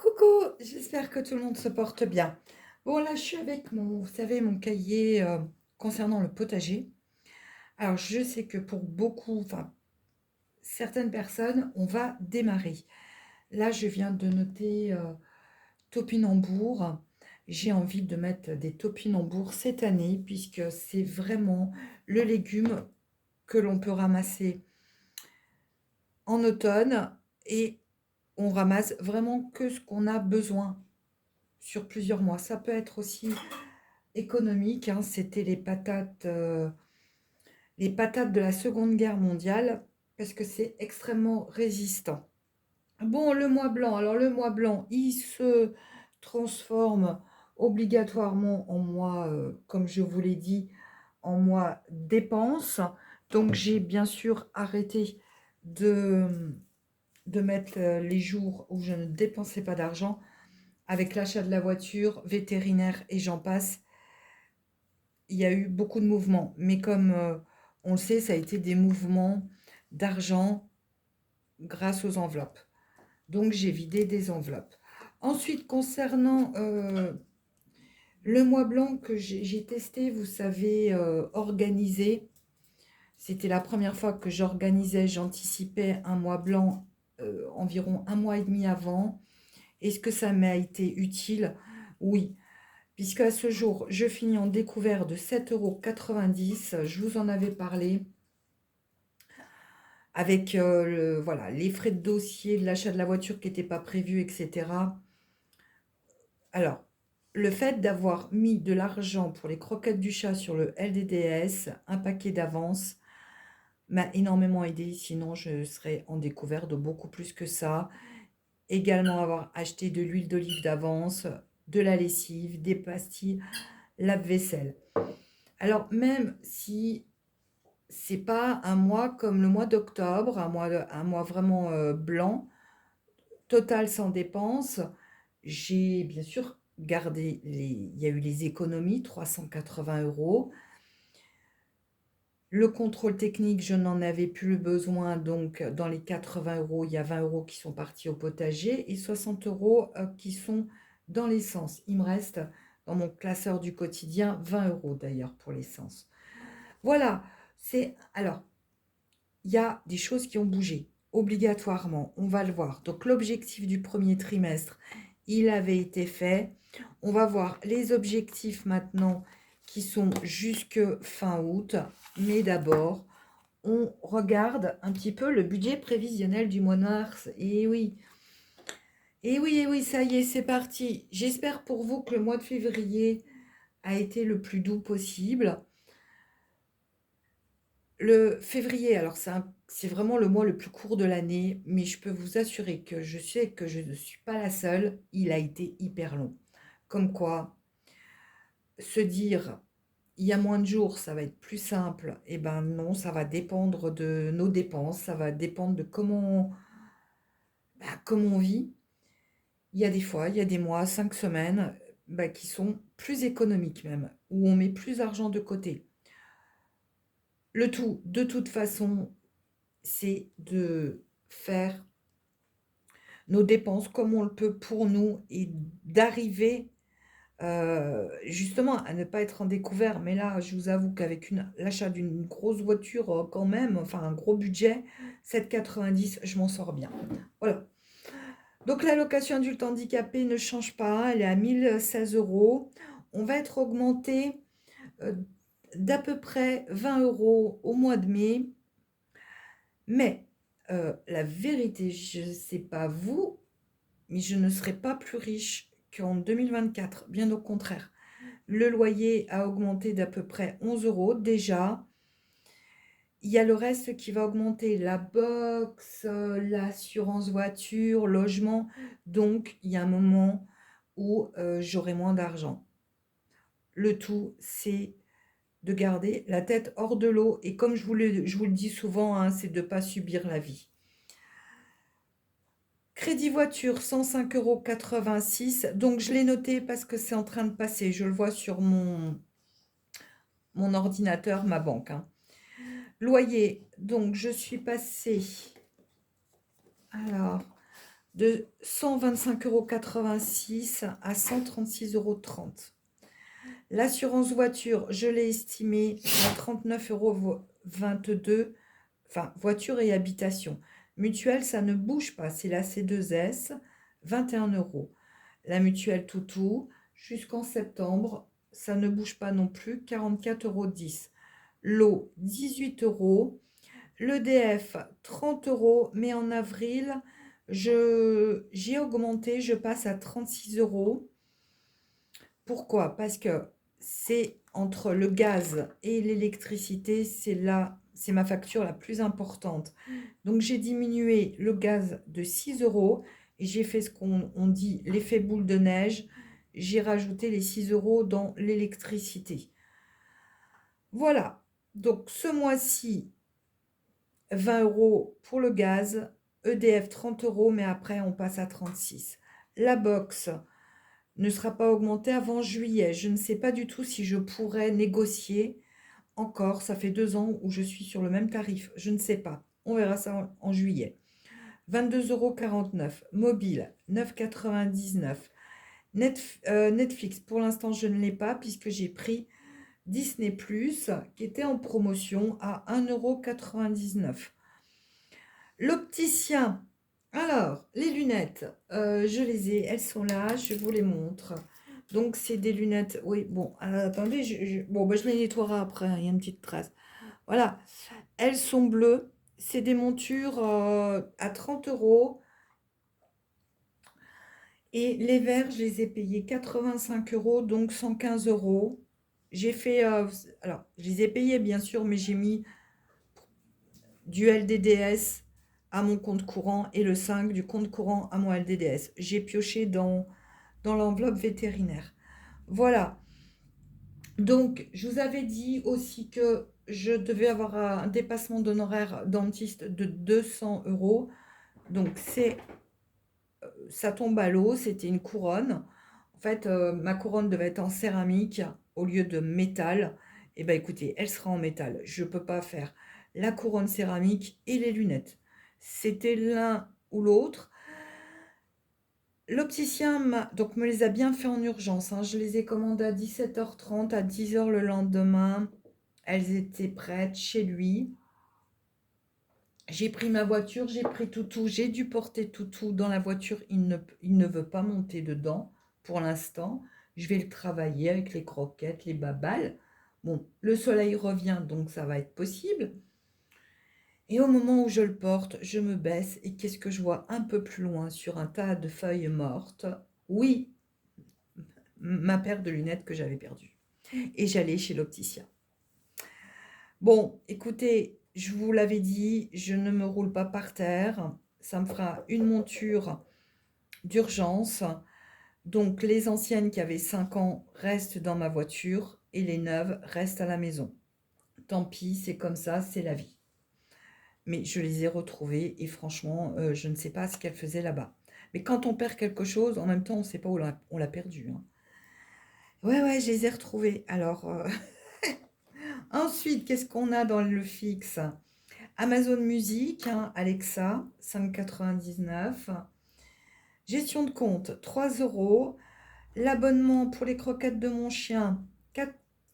Coucou, j'espère que tout le monde se porte bien. Bon, là, je suis avec mon, vous savez, mon cahier concernant le potager. Alors, je sais que pour beaucoup, enfin, certaines personnes, on va démarrer. Là, je viens de noter topinambour. J'ai envie de mettre des topinambours cette année, puisque c'est vraiment le légume que l'on peut ramasser en automne et on ramasse vraiment que ce qu'on a besoin sur plusieurs mois. Ça peut être aussi économique, hein, c'était les patates de la Seconde Guerre mondiale, parce que c'est extrêmement résistant. Bon, le mois blanc, alors le mois blanc, il se transforme obligatoirement en mois, comme je vous l'ai dit, en mois dépenses. Donc j'ai bien sûr arrêté de, de mettre les jours où je ne dépensais pas d'argent avec l'achat de la voiture, vétérinaire et j'en passe. Il y a eu beaucoup de mouvements, mais comme on le sait, ça a été des mouvements d'argent grâce aux enveloppes. Donc j'ai vidé des enveloppes. Ensuite, concernant le mois blanc que j'ai testé, vous savez, organisé, c'était la première fois que j'organisais, j'anticipais un mois blanc environ un mois et demi avant. Est-ce que ça m'a été utile? Oui, puisque à ce jour, je finis en découvert de 7,90 €. Je vous en avais parlé avec voilà, les frais de dossier, de l'achat de la voiture qui n'était pas prévu, etc. Alors, le fait d'avoir mis de l'argent pour les croquettes du chat sur le LDDS, un paquet d'avance, m'a énormément aidé. Sinon, je serais en découvert de beaucoup plus que ça. Également, avoir acheté de l'huile d'olive d'avance, de la lessive, des pastilles lave-vaisselle. Alors, même si c'est pas un mois comme le mois d'octobre, un mois vraiment blanc, total sans dépenses, j'ai bien sûr gardé il y a eu les économies, 380 €. Le contrôle technique, je n'en avais plus besoin, donc dans les 80 €, il y a 20 € qui sont partis au potager et 60 € qui sont dans l'essence. Il me reste dans mon classeur du quotidien 20 € d'ailleurs pour l'essence. Voilà, c'est alors il y a des choses qui ont bougé, obligatoirement, on va le voir. Donc l'objectif du premier trimestre, il avait été fait. On va voir les objectifs maintenant qui sont jusque fin août. Mais d'abord, on regarde un petit peu le budget prévisionnel du mois de mars. Et oui, et oui, ça y est, c'est parti. J'espère pour vous que le mois de février a été le plus doux possible. Le février, alors c'est vraiment le mois le plus court de l'année, mais je peux vous assurer que je sais que je ne suis pas la seule, il a été hyper long. Comme quoi, se dire, il y a moins de jours, ça va être plus simple, eh ben non, ça va dépendre de nos dépenses, ça va dépendre de comment on vit. Il y a des fois, il y a des mois, 5 semaines, qui sont plus économiques même, où on met plus d'argent de côté. Le tout, de toute façon, c'est de faire nos dépenses comme on le peut pour nous et d'arriver justement à ne pas être en découvert. Mais là, je vous avoue qu'avec l'achat d'une grosse voiture quand même, enfin un gros budget, 7,90, je m'en sors bien. Voilà. Donc l'allocation adulte handicapé ne change pas, elle est à 1 016 €. On va être augmenté euh, d'à peu près 20 € au mois de mai. Mais la vérité, je ne sais pas vous, mais je ne serai pas plus riche qu'en 2024, bien au contraire. Le loyer a augmenté d'à peu près 11 € déjà. Il y a le reste qui va augmenter, la box, l'assurance voiture, logement. Donc, il y a un moment où j'aurai moins d'argent. Le tout, c'est de garder la tête hors de l'eau. Et comme je vous le dis souvent, hein, c'est de ne pas subir la vie. Crédit voiture, 105,86 €. Donc, je l'ai noté parce que c'est en train de passer. Je le vois sur mon ordinateur, ma banque, hein. Loyer, donc je suis passée. Alors, de 125,86 € à 136,30 €. L'assurance voiture, je l'ai estimée à 39,22 €, enfin voiture et habitation. Mutuelle, ça ne bouge pas, c'est la C2S, 21 €. La mutuelle Toutou, jusqu'en septembre, ça ne bouge pas non plus, 44,10 €. L'eau, 18 €. L'EDF, 30 €, mais en avril, j'ai augmenté, je passe à 36 €. Pourquoi? Parce que c'est entre le gaz et l'électricité, c'est ma facture la plus importante. Donc j'ai diminué le gaz de 6 € et j'ai fait ce qu'on dit l'effet boule de neige. J'ai rajouté les 6 € dans l'électricité. Voilà. Donc ce mois-ci, 20 € pour le gaz, EDF 30 €, mais après on passe à 36. La box ne sera pas augmentée avant juillet. Je ne sais pas du tout si je pourrais négocier encore. Ça fait 2 ans où je suis sur le même tarif. Je ne sais pas. On verra ça en juillet. 22,49 €. Mobile, 9,99 €. Netflix, pour l'instant, je ne l'ai pas puisque j'ai pris Disney+, qui était en promotion à 1,99 €. L'opticien. Alors, les lunettes, je les ai, elles sont là, je vous les montre. Donc, c'est des lunettes, oui, bon, attendez, bon, bah, je les nettoierai après, hein, il y a une petite trace. Voilà, elles sont bleues, c'est des montures à 30 €. Et les verres, je les ai payés 85 €, donc 115 €. J'ai fait, alors, je les ai payés bien sûr, mais j'ai mis du LDDS à mon compte courant et le 5 du compte courant à mon LDDS. J'ai pioché dans l'enveloppe vétérinaire. Voilà. Donc, je vous avais dit aussi que je devais avoir un dépassement d'honoraires dentiste de 200 €. Donc, ça tombe à l'eau. C'était une couronne. En fait, ma couronne devait être en céramique au lieu de métal. Eh bien, écoutez, elle sera en métal. Je ne peux pas faire la couronne céramique et les lunettes. C'était l'un ou l'autre. L'opticien me les a bien fait en urgence, hein. Je les ai commandées à 17h30, à 10h le lendemain. Elles étaient prêtes chez lui. J'ai pris ma voiture, j'ai pris Toutou, j'ai dû porter Toutou dans la voiture. Il ne veut pas monter dedans pour l'instant. Je vais le travailler avec les croquettes, les babales. Bon, le soleil revient, donc ça va être possible. Et au moment où je le porte, je me baisse et qu'est-ce que je vois un peu plus loin sur un tas de feuilles mortes? Oui, ma paire de lunettes que j'avais perdue. Et j'allais chez l'opticien. Bon, écoutez, je vous l'avais dit, je ne me roule pas par terre. Ça me fera une monture d'urgence. Donc, les anciennes qui avaient 5 ans restent dans ma voiture et les neuves restent à la maison. Tant pis, c'est comme ça, c'est la vie. Mais je les ai retrouvées et franchement, je ne sais pas ce qu'elles faisaient là-bas. Mais quand on perd quelque chose, en même temps, on ne sait pas où on l'a perdu, hein. Ouais, je les ai retrouvées. Alors, ensuite, qu'est-ce qu'on a dans le fixe? Amazon Music, hein, Alexa, 5,99 €. Gestion de compte, 3 €. L'abonnement pour les croquettes de mon chien,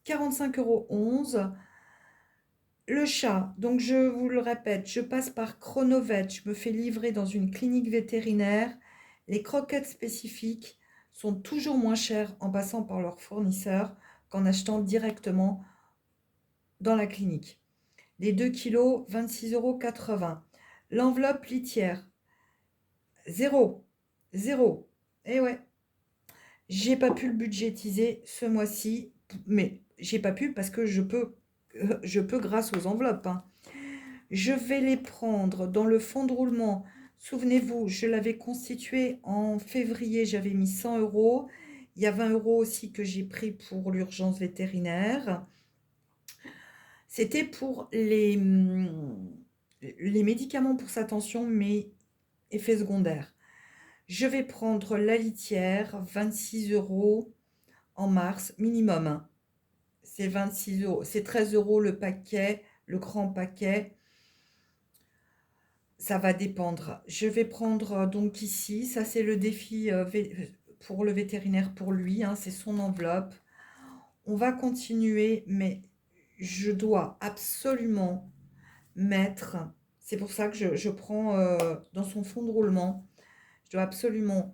45,11 €. Le chat, donc je vous le répète, je passe par Chronovet, je me fais livrer dans une clinique vétérinaire. Les croquettes spécifiques sont toujours moins chères en passant par leur fournisseur qu'en achetant directement dans la clinique. Les 2 kilos, 26,80 €. L'enveloppe litière, 0. 0. Et ouais, j'ai pas pu le budgétiser ce mois-ci, mais j'ai pas pu parce que je peux grâce aux enveloppes, hein. Je vais les prendre dans le fonds de roulement. Souvenez-vous, je l'avais constitué en février, j'avais mis 100 €. Il y a 20 € aussi que j'ai pris pour l'urgence vétérinaire. C'était pour les médicaments pour sa tension, mais effets secondaires. Je vais prendre la litière, 26 € en mars, minimum, hein. C'est 26 €, c'est 13 € le paquet, le grand paquet. Ça va dépendre. Je vais prendre donc ici, ça c'est le défi pour le vétérinaire, pour lui, hein, c'est son enveloppe. On va continuer, mais je dois absolument mettre, c'est pour ça que je prends dans son fond de roulement, je dois absolument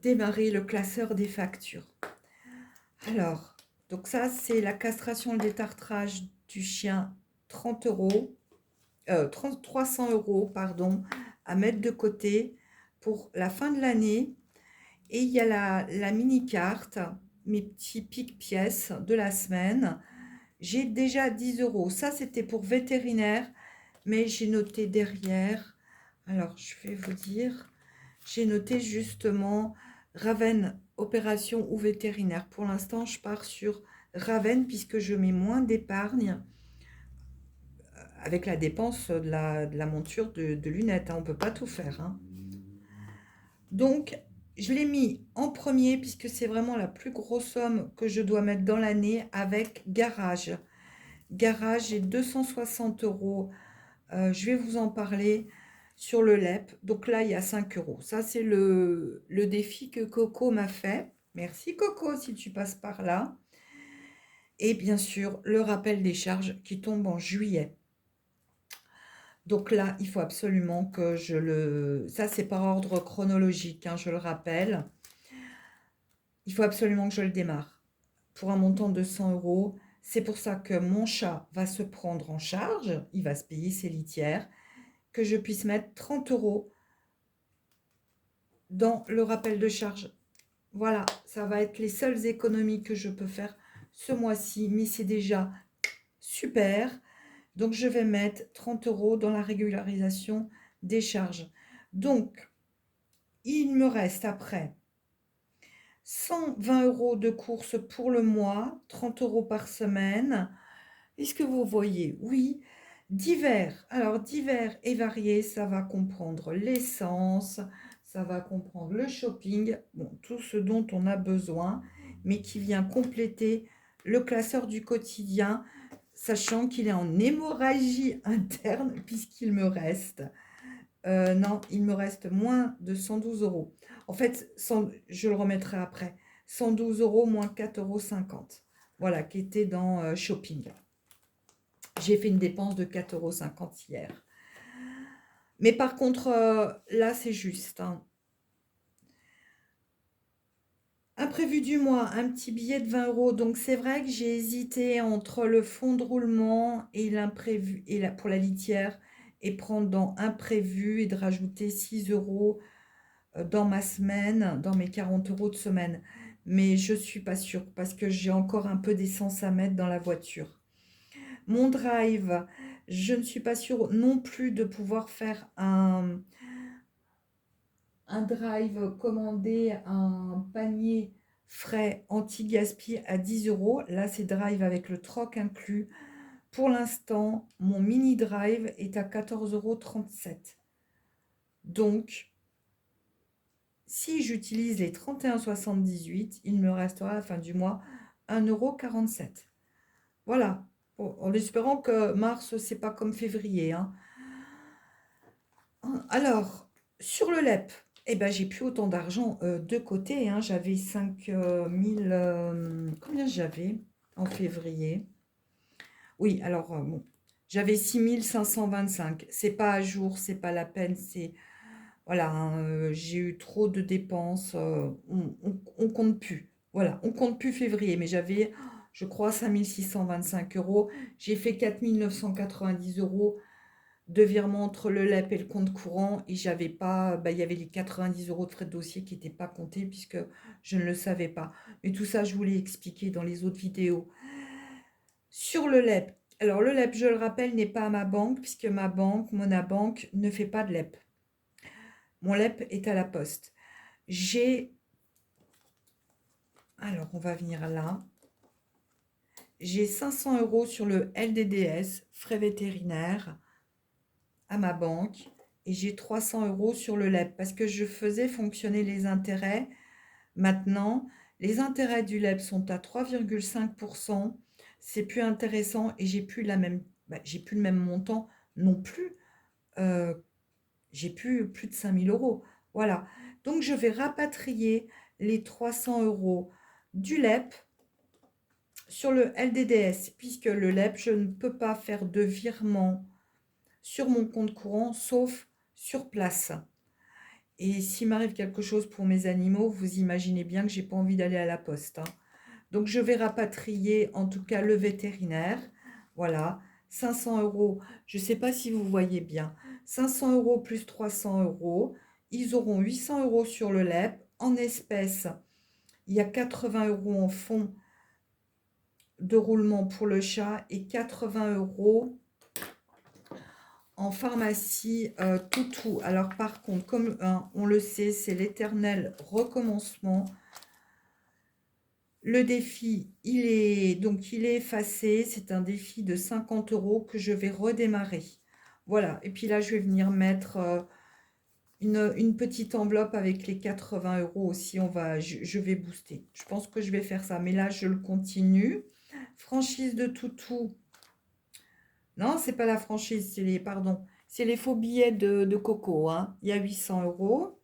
démarrer le classeur des factures. Alors, donc ça c'est la castration, le détartrage du chien, 30 euros. 300 euros, pardon, à mettre de côté pour la fin de l'année. Et il y a la mini-carte, mes petits piques-pièces de la semaine. J'ai déjà 10 euros. Ça, c'était pour vétérinaire, mais j'ai noté derrière. Alors, je vais vous dire, j'ai noté justement Ravenne, opération ou vétérinaire. Pour l'instant, je pars sur Ravenne puisque je mets moins d'épargne avec la dépense de la monture de lunettes, hein, on ne peut pas tout faire. Hein. Donc, je l'ai mis en premier puisque c'est vraiment la plus grosse somme que je dois mettre dans l'année avec garage. Garage, j'ai 260 euros. Je vais vous en parler sur le LEP. Donc là, il y a 5 euros. Ça, c'est le défi que Coco m'a fait. Merci Coco si tu passes par là. Et bien sûr, le rappel des charges qui tombe en juillet. Donc là, il faut absolument que je le... Ça, c'est par ordre chronologique, hein, je le rappelle. Il faut absolument que je le démarre pour un montant de 100 euros. C'est pour ça que mon chat va se prendre en charge, il va se payer ses litières, que je puisse mettre 30 euros dans le rappel de charge. Voilà, ça va être les seules économies que je peux faire ce mois-ci, mais c'est déjà super. Donc, je vais mettre 30 euros dans la régularisation des charges. Donc, il me reste après 120 euros de course pour le mois, 30 euros par semaine. Est-ce que vous voyez? Oui. Divers. Alors, divers et variés, ça va comprendre l'essence, ça va comprendre le shopping, bon, tout ce dont on a besoin, mais qui vient compléter le classeur du quotidien, sachant qu'il est en hémorragie interne, puisqu'il me reste non, il me reste moins de 112 euros. En fait, je le remettrai après. 112 euros moins 4,50 €. Voilà, qui était dans shopping. J'ai fait une dépense de 4,50 € hier. Mais par contre, là, c'est juste. Hein. Imprévu du mois, un petit billet de 20 euros. Donc, c'est vrai que j'ai hésité entre le fonds de roulement et l'imprévu, et pour la litière, et prendre dans imprévu et de rajouter 6 euros dans ma semaine, dans mes 40 euros de semaine. Mais je ne suis pas sûre parce que j'ai encore un peu d'essence à mettre dans la voiture. Mon drive, je ne suis pas sûre non plus de pouvoir faire un drive commandé, un panier frais anti-gaspi à 10 euros. Là, c'est drive avec le troc inclus. Pour l'instant, mon mini drive est à 14,37 €. Donc, si j'utilise les 31,78, il me restera à la fin du mois 1,47 €. Voilà. Bon, en espérant que mars, c'est pas comme février. Hein. Alors, sur le LEP, eh ben, j'ai plus autant d'argent de côté. Hein. J'avais 5 000... combien j'avais en février? Oui, alors, bon, j'avais 6 525. C'est pas à jour, c'est pas la peine, c'est... Voilà, hein, j'ai eu trop de dépenses, on compte plus. Voilà, on compte plus février, mais j'avais, je crois, 5 625 euros. J'ai fait 4 990 euros de virement entre le LEP et le compte courant et j'avais pas, bah, il y avait les 90 euros de frais de dossier qui n'étaient pas comptés puisque je ne le savais pas. Mais tout ça, je vous l'ai expliqué dans les autres vidéos. Sur le LEP, alors le LEP, je le rappelle, n'est pas à ma banque puisque ma banque, Monabank, ne fait pas de LEP. Mon LEP est à la poste. J'ai... Alors, on va venir là. J'ai 500 euros sur le LDDS, frais vétérinaires, à ma banque. Et j'ai 300 euros sur le LEP parce que je faisais fonctionner les intérêts. Maintenant, les intérêts du LEP sont à 3,5%. C'est plus intéressant et j'ai plus la même, j'ai plus le même montant non plus j'ai plus de 5 000 euros. Voilà. Donc, je vais rapatrier les 300 euros du LEP sur le LDDS, puisque le LEP, je ne peux pas faire de virement sur mon compte courant, sauf sur place. Et s'il m'arrive quelque chose pour mes animaux, vous imaginez bien que j'ai pas envie d'aller à la poste, hein. Donc, je vais rapatrier en tout cas le vétérinaire. Voilà, 500 euros. Je ne sais pas si vous voyez bien. 500 euros plus 300 euros. Ils auront 800 euros sur le LEP. En espèces, il y a 80 euros en fonds de roulement pour le chat et 80 euros en pharmacie toutou. Alors par contre, comme on le sait, c'est l'éternel recommencement. Le défi, il est effacé. C'est un défi de 50 euros que je vais redémarrer. Voilà. Et puis là, je vais venir mettre une petite enveloppe avec les 80 euros aussi. Je vais booster. Je pense que je vais faire ça. Mais là, je le continue. Franchise de toutou. Non, c'est pas la franchise, c'est les faux billets de Coco, hein. Il y a 800 euros.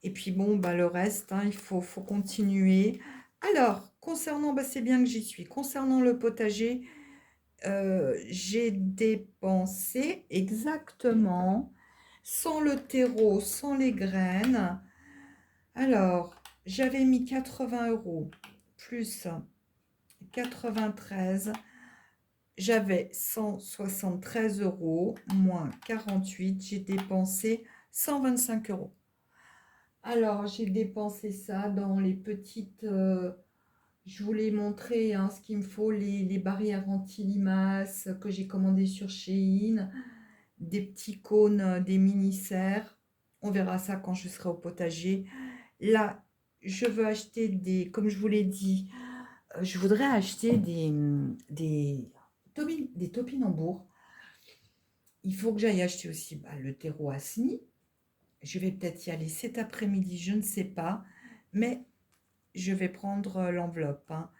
Et puis bon, bah, le reste, hein, il faut continuer. Alors, concernant, bah, c'est bien que j'y suis. Concernant le potager, j'ai dépensé exactement, sans le terreau, sans les graines. Alors, j'avais mis 80 euros plus 93. J'avais 173 euros moins 48. J'ai dépensé 125 euros. Alors, j'ai dépensé ça dans les petites... je voulais montrer, hein, ce qu'il me faut, les barrières anti-limaces que j'ai commandées sur Shein, des petits cônes, des mini-serres. On verra ça quand je serai au potager. Là, je veux acheter comme je vous l'ai dit, je voudrais acheter des topinambours. Il faut que j'aille acheter aussi, bah, le terreau Asni. Je vais peut-être y aller cet après-midi, je ne sais pas. Mais je vais prendre l'enveloppe, hein.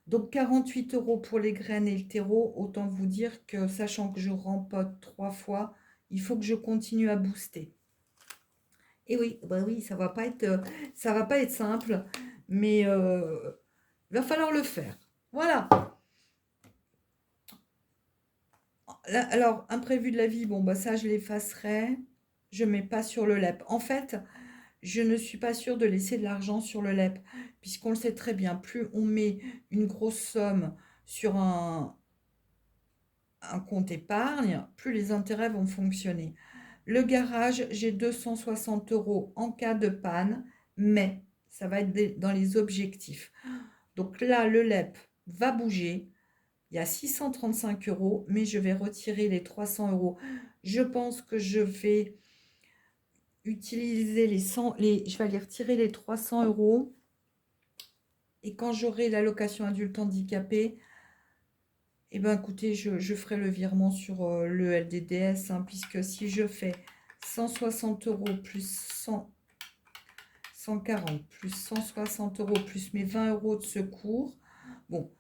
Donc 48 euros pour les graines et le terreau. Autant vous dire que, sachant que je rempote 3 fois, il faut que je continue à booster. Et oui, bah oui, ça va pas être simple, mais il va falloir le faire. Voilà. Alors, imprévu de la vie, bon, bah ça, je l'effacerai. Je ne mets pas sur le LEP. En fait, je ne suis pas sûre de laisser de l'argent sur le LEP, puisqu'on le sait très bien, plus on met une grosse somme sur un compte épargne, plus les intérêts vont fonctionner. Le garage, j'ai 260 euros en cas de panne, mais ça va être dans les objectifs. Donc là, le LEP va bouger. Il y a 635 euros, mais je vais retirer les 300 euros. Je pense que je vais utiliser je vais aller retirer les 300 euros. Et quand j'aurai l'allocation adulte handicapé, eh ben, écoutez, je ferai le virement sur le LDDS, hein, puisque si je fais 160 euros plus 140 plus 160 euros plus mes 20 euros de secours, bon,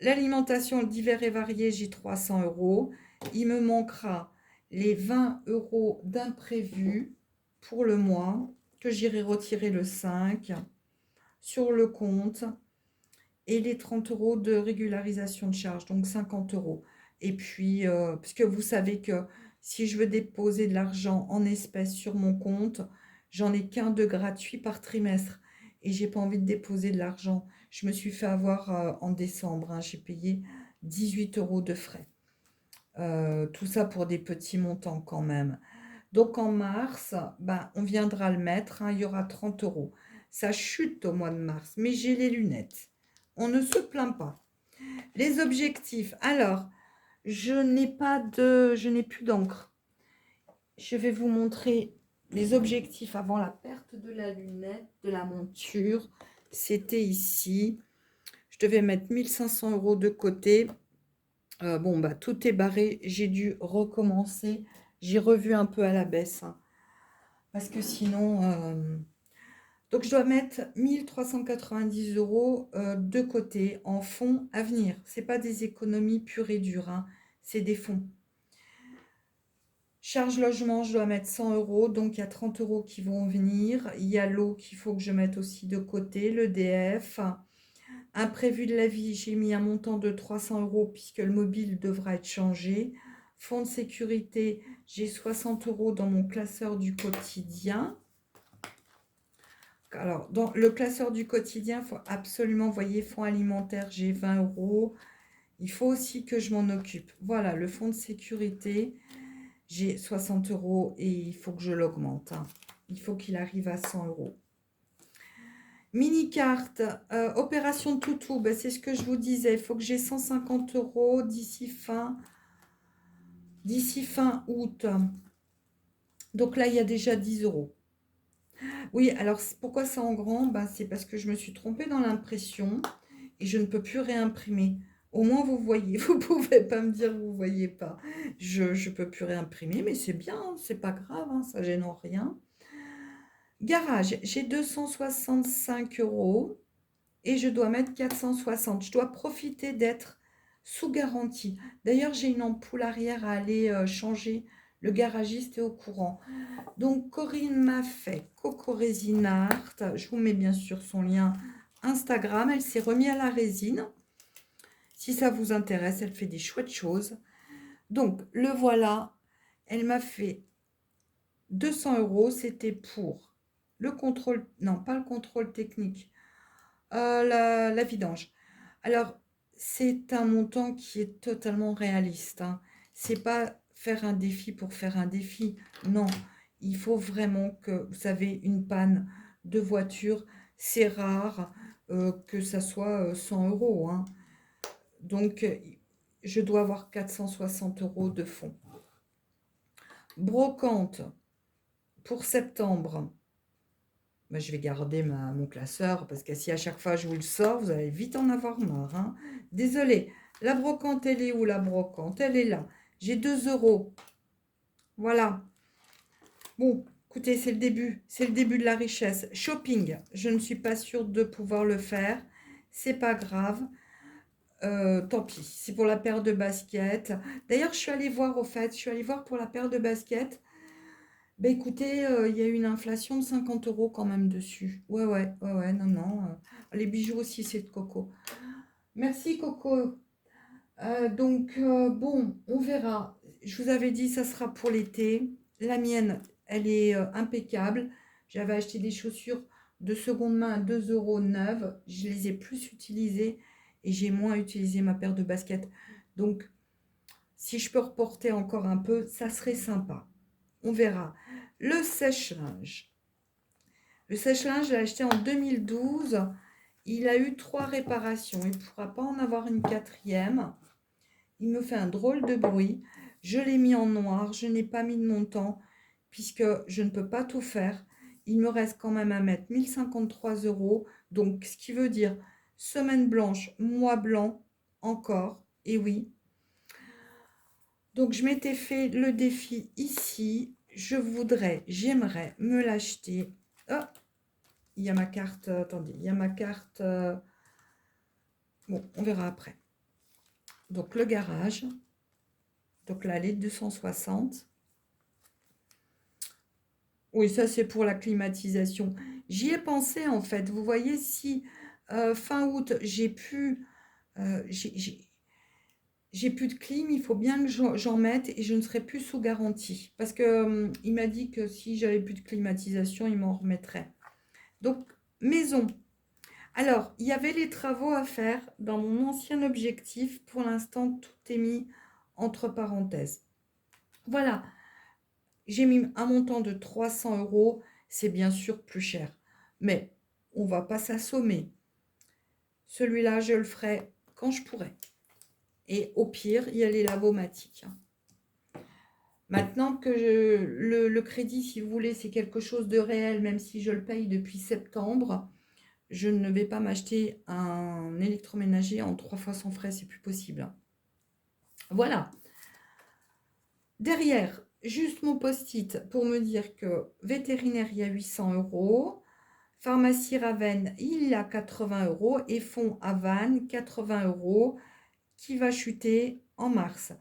l'alimentation divers et variés, j'ai 300 euros. Il me manquera les 20 euros d'imprévu pour le mois, que j'irai retirer le 5 sur le compte, et les 30 euros de régularisation de charge, donc 50 euros. Et puis, puisque vous savez que si je veux déposer de l'argent en espèces sur mon compte, j'en ai qu'un de gratuit par trimestre. Et j'ai pas envie de déposer de l'argent. Je me suis fait avoir en décembre, hein, j'ai payé 18 euros de frais. Tout ça pour des petits montants quand même. Donc en mars, ben, on viendra le mettre, hein, il y aura 30 euros. Ça chute au mois de mars, mais j'ai les lunettes. On ne se plaint pas. Les objectifs. Alors, je n'ai plus d'encre. Je vais vous montrer les objectifs avant la perte de la lunette, de la monture. C'était ici. Je devais mettre 1500 euros de côté. Bon, bah, tout est barré. J'ai dû recommencer. J'ai revu un peu à la baisse, hein, parce que sinon... donc, je dois mettre 1390 euros de côté en fonds à venir. Ce n'est pas des économies pures et dures, hein, c'est des fonds. Charge logement, je dois mettre 100 euros, donc il y a 30 euros qui vont venir. Il y a l'eau qu'il faut que je mette aussi de côté, le DF. Imprévu de la vie, j'ai mis un montant de 300 euros puisque le mobile devra être changé. Fonds de sécurité, j'ai 60 euros dans mon classeur du quotidien. Alors, dans le classeur du quotidien, il faut absolument, vous voyez, fonds alimentaire, j'ai 20 euros. Il faut aussi que je m'en occupe. Voilà, le fonds de sécurité, j'ai 60 euros et il faut que je l'augmente, hein. Il faut qu'il arrive à 100 euros. Mini-carte, opération toutou, ben c'est ce que je vous disais. Il faut que j'ai 150 euros d'ici fin août. Donc là, il y a déjà 10 euros. Oui, alors pourquoi c'est en grand? Ben, c'est parce que je me suis trompée dans l'impression et je ne peux plus réimprimer. Au moins, vous voyez. Vous ne pouvez pas me dire que vous ne voyez pas. Je ne peux plus réimprimer, mais c'est bien, hein, c'est pas grave, hein, ça gêne en rien. Garage, j'ai 265 euros et je dois mettre 460. Je dois profiter d'être sous garantie. D'ailleurs, j'ai une ampoule arrière à aller changer. Le garagiste est au courant. Donc, Corinne m'a fait Coco Résine Art. Je vous mets bien sûr son lien Instagram. Elle s'est remise à la résine. Si ça vous intéresse, elle fait des chouettes choses. Donc, le voilà. Elle m'a fait 200 euros. C'était pour le contrôle, non, pas le contrôle technique, la vidange. Alors, c'est un montant qui est totalement réaliste, hein. C'est pas faire un défi pour faire un défi. Non, il faut vraiment que, vous savez, une panne de voiture, c'est rare que ça soit 100 euros, hein. Donc, je dois avoir 460 euros de fonds. Brocante pour septembre. Ben, je vais garder mon classeur parce que si à chaque fois je vous le sors, vous allez vite en avoir marre, hein. Désolée, la brocante, elle est où la brocante? Elle est là. J'ai 2 euros. Voilà. Bon, écoutez, c'est le début. C'est le début de la richesse. Shopping, je ne suis pas sûre de pouvoir le faire. C'est pas grave. Tant pis, c'est pour la paire de baskets. D'ailleurs, je suis allée voir au fait, je suis allée voir pour la paire de baskets. Ben écoutez, il y a eu une inflation de 50 euros quand même dessus. Ouais, ouais, ouais, ouais, non, non. Les bijoux aussi, c'est de Coco. Merci Coco. Donc, bon, on verra. Je vous avais dit, ça sera pour l'été. La mienne, elle est impeccable. J'avais acheté des chaussures de seconde main à 2 euros neuves. Je les ai plus utilisées et j'ai moins utilisé ma paire de baskets. Donc, si je peux reporter encore un peu, ça serait sympa. On verra. Le sèche-linge. Le sèche-linge, je l'ai acheté en 2012. Il a eu 3 réparations. Il ne pourra pas en avoir une quatrième. Il me fait un drôle de bruit. Je l'ai mis en noir. Je n'ai pas mis de montant puisque je ne peux pas tout faire. Il me reste quand même à mettre 1053 euros. Donc, ce qui veut dire semaine blanche, mois blanc encore. Et oui. Donc, je m'étais fait le défi ici. J'aimerais me l'acheter. Oh, il y a ma carte. Attendez, il y a ma carte. Bon, on verra après. Donc, le garage. Donc là, les 260. Oui, ça, c'est pour la climatisation. J'y ai pensé, en fait. Vous voyez, si fin août, j'ai plus de clim, il faut bien que j'en mette et je ne serai plus sous garantie. Parce que il m'a dit que si j'avais plus de climatisation, il m'en remettrait. Donc, maison. Alors, il y avait les travaux à faire dans mon ancien objectif. Pour l'instant, tout est mis entre parenthèses. Voilà. J'ai mis un montant de 300 euros. C'est bien sûr plus cher. Mais on ne va pas s'assommer. Celui-là, je le ferai quand je pourrai. Et au pire, il y a les lavomatiques. Maintenant que le crédit, si vous voulez, c'est quelque chose de réel, même si je le paye depuis septembre, je ne vais pas m'acheter un électroménager en 3 fois sans frais, c'est plus possible. Voilà. Derrière, juste mon post-it pour me dire que vétérinaire, il y a 800 euros. Pharmacie Ravenne, il y a 80 euros. Et fonds à Vannes, 80 euros, qui va chuter en mars.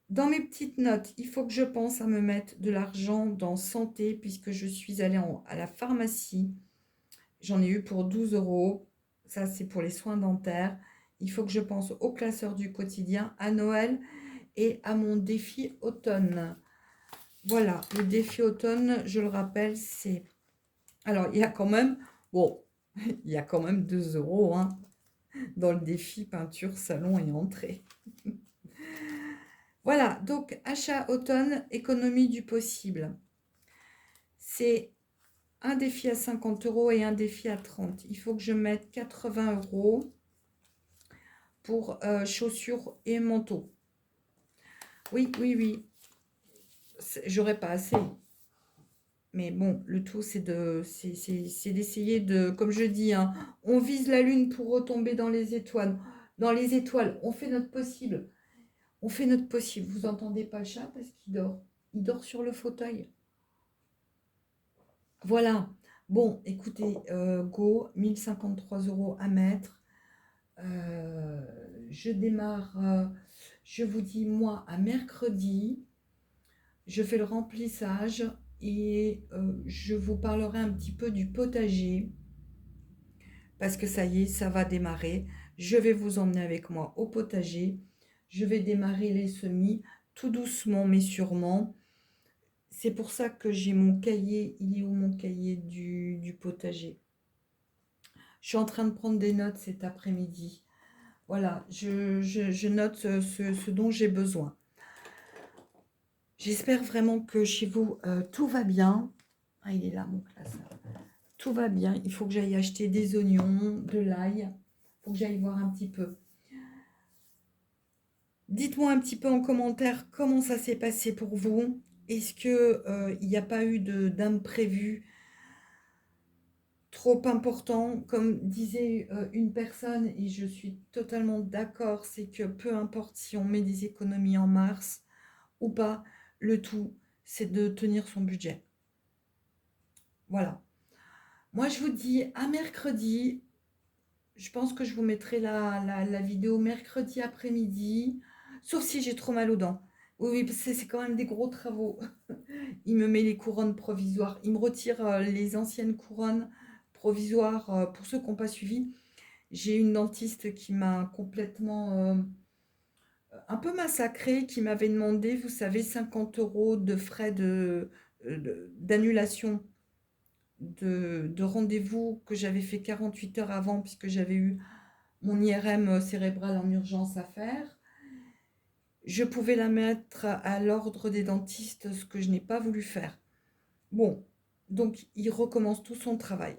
Dans mes petites notes, il faut que je pense à me mettre de l'argent dans santé puisque je suis allée à la pharmacie. J'en ai eu pour 12 euros. Ça, c'est pour les soins dentaires. Il faut que je pense au classeur du quotidien, à Noël et à mon défi automne. Voilà, le défi automne, je le rappelle, c'est... Alors, il y a quand même... Bon, il y a quand même 2 euros hein, dans le défi peinture, salon et entrée. Voilà, donc achat automne, économie du possible. C'est un défi à 50 euros et un défi à 30. Il faut que je mette 80 euros pour chaussures et manteaux. Oui, oui, oui. J'aurais pas assez. Mais bon, le tout, c'est d'essayer de, comme je dis, hein, on vise la lune pour retomber dans les étoiles. Dans les étoiles, on fait notre possible. On fait notre possible. Vous entendez pas le chat parce qu'il dort. Il dort sur le fauteuil. Voilà. Bon, écoutez, go, 1053 euros à mettre. Je démarre, je vous dis, moi, à mercredi. Je fais le remplissage et je vous parlerai un petit peu du potager parce que ça y est, ça va démarrer. Je vais vous emmener avec moi au potager. Je vais démarrer les semis tout doucement mais sûrement. C'est pour ça que j'ai mon cahier. Il est où mon cahier du potager? Je suis en train de prendre des notes cet après-midi. Voilà, je note ce dont j'ai besoin. J'espère vraiment que chez vous, tout va bien. Ah, il est là, mon classeur. Tout va bien. Il faut que j'aille acheter des oignons, de l'ail. Il faut que j'aille voir un petit peu. Dites-moi un petit peu en commentaire comment ça s'est passé pour vous. Est-ce que il n'y a pas eu d'imprévu trop important? Comme disait une personne, et je suis totalement d'accord, c'est que peu importe si on met des économies en mars ou pas, le tout, c'est de tenir son budget. Voilà. Moi, je vous dis à mercredi. Je pense que je vous mettrai la vidéo mercredi après-midi, sauf si j'ai trop mal aux dents. Oui, oui, parce que c'est quand même des gros travaux. Il me met les couronnes provisoires. Il me retire les anciennes couronnes provisoires pour ceux qui n'ont pas suivi. J'ai une dentiste qui m'a complètement un peu massacrée, qui m'avait demandé, vous savez, 50 euros de frais d'annulation de rendez-vous que j'avais fait 48 heures avant, puisque j'avais eu mon IRM cérébral en urgence à faire. Je pouvais la mettre à l'ordre des dentistes, ce que je n'ai pas voulu faire. Bon, donc il recommence tout son travail.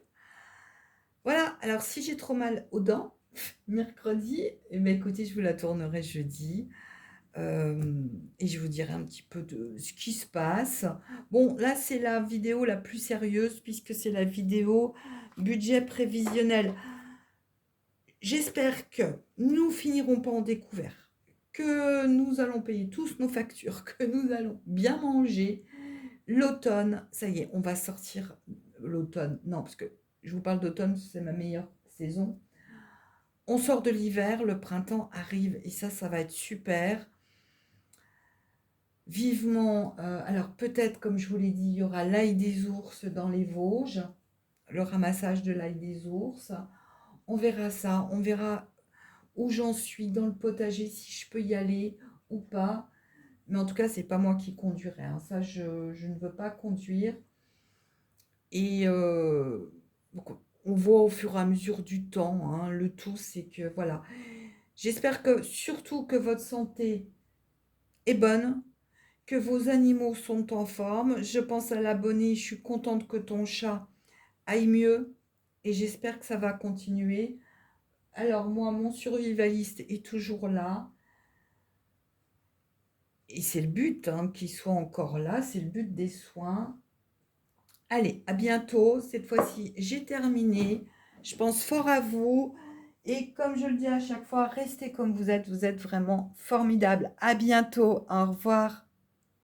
Voilà, alors si j'ai trop mal aux dents, mercredi, eh bien, écoutez, je vous la tournerai jeudi. Et je vous dirai un petit peu de ce qui se passe. Bon, là, c'est la vidéo la plus sérieuse puisque c'est la vidéo budget prévisionnel. J'espère que nous finirons pas en découvert, que nous allons payer tous nos factures, que nous allons bien manger. L'automne, ça y est, on va sortir l'automne. Non, parce que je vous parle d'automne, c'est ma meilleure saison. On sort de l'hiver, le printemps arrive et ça va être super. Vivement, alors peut-être, comme je vous l'ai dit, il y aura l'ail des ours dans les Vosges, le ramassage de l'ail des ours. On verra ça, on verra où j'en suis dans le potager, si je peux y aller ou pas. Mais en tout cas, c'est pas moi qui conduirai. Hein. Ça, je ne veux pas conduire. Et donc, on voit au fur et à mesure du temps. Hein. Le tout, c'est que voilà. J'espère que surtout que votre santé est bonne, que vos animaux sont en forme. Je pense à l'abonné. Je suis contente que ton chat aille mieux. Et j'espère que ça va continuer. Alors moi, mon survivaliste est toujours là. Et c'est le but hein, qu'il soit encore là, c'est le but des soins. Allez, à bientôt. Cette fois-ci, j'ai terminé. Je pense fort à vous. Et comme je le dis à chaque fois, restez comme vous êtes. Vous êtes vraiment formidable. À bientôt. Au revoir.